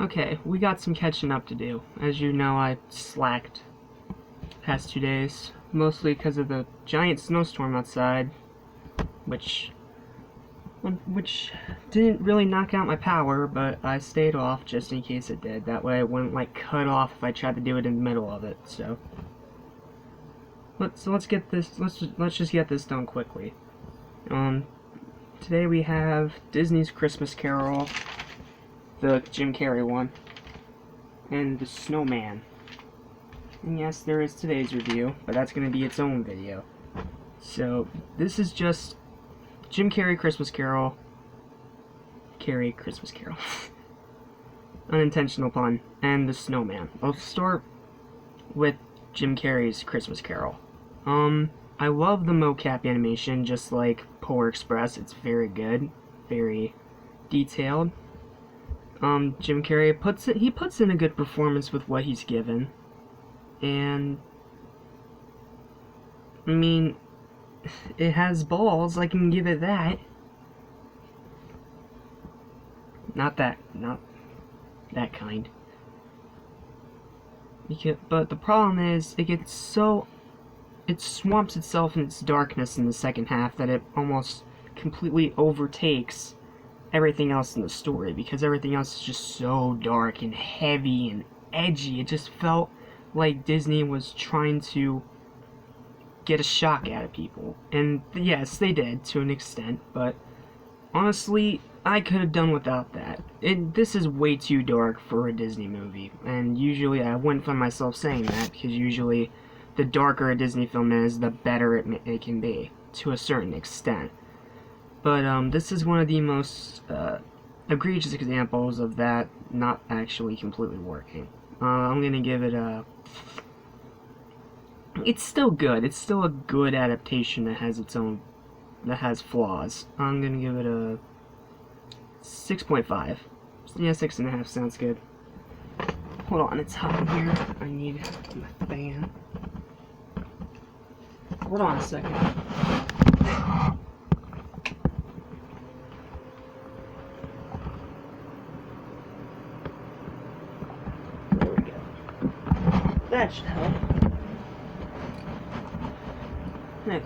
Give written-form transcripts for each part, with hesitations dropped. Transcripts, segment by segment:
Okay, we got some catching up to do. As you know, I slacked past 2 days, mostly because of the giant snowstorm outside, which didn't really knock out my power, but I stayed off just in case it did. That way it wouldn't like cut off if I tried to do it in the middle of it. So let's get this. Let's just get this done quickly. Today we have Disney's Christmas Carol, the Jim Carrey one, and the Snowman. And yes, there is today's review, but that's going to be its own video. So this is just Jim Carrey Christmas Carol. Carrey Christmas Carol. Unintentional pun. And the Snowman. I'll start with Jim Carrey's Christmas Carol. I love the mocap animation, just like Polar Express. It's very good, very detailed. Jim Carrey puts in a good performance with what he's given. And I mean, it has balls, I can give it that. Not that kind. But the problem is, it swamps itself in its darkness in the second half, that it almost completely overtakes everything else in the story, because everything else is just so dark and heavy and edgy. It just felt like Disney was trying to get a shock out of people. And yes, they did, to an extent, but honestly, I could have done without that. This is way too dark for a Disney movie, and usually I wouldn't find myself saying that, because usually the darker a Disney film is, the better it can be, to a certain extent. But this is one of the most egregious examples of that not actually completely working. I'm gonna give it a... It's still good. It's still a good adaptation that has flaws. I'm gonna give it a 6.5. Yeah, 6.5 sounds good. Hold on, it's hot in here. I need my fan. Hold on a second. There we go. That should help. Okay.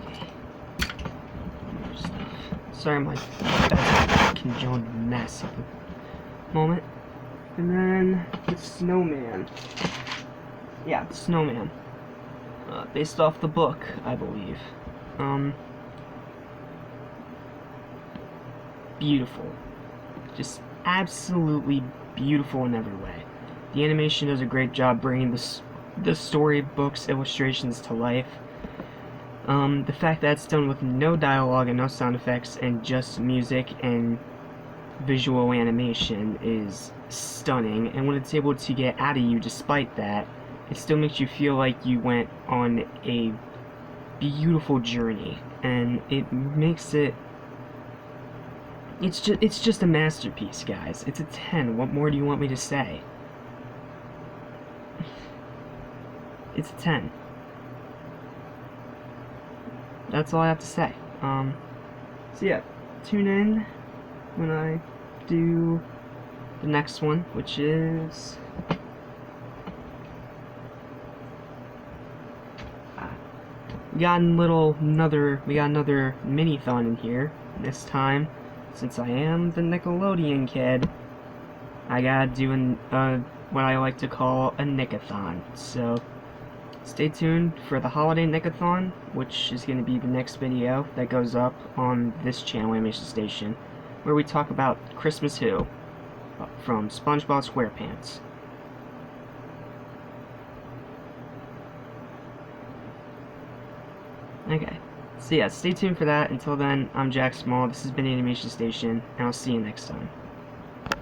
Sorry, my bed's a conjoined mess at the moment. And then the Snowman. Yeah, the Snowman. Based off the book, I believe. Beautiful. Just absolutely beautiful in every way. The animation does a great job bringing the storybook's illustrations to life. The fact that it's done with no dialogue and no sound effects and just music and visual animation is stunning, and when it's able to get out of you despite that, it still makes you feel like you went on a beautiful journey, and it makes it... It's just a masterpiece, guys. It's a 10. What more do you want me to say? It's a 10. That's all I have to say. So yeah, tune in when I do the next one, which is... We got another mini-thon in here. This time, since I am the Nickelodeon kid, I gotta do what I like to call a Nickathon. So stay tuned for the holiday Nickathon, which is going to be the next video that goes up on this channel, Animation Station, where we talk about Christmas Who from SpongeBob SquarePants. Okay, so yeah, stay tuned for that. Until then, I'm Jack Small, this has been Animation Station, and I'll see you next time.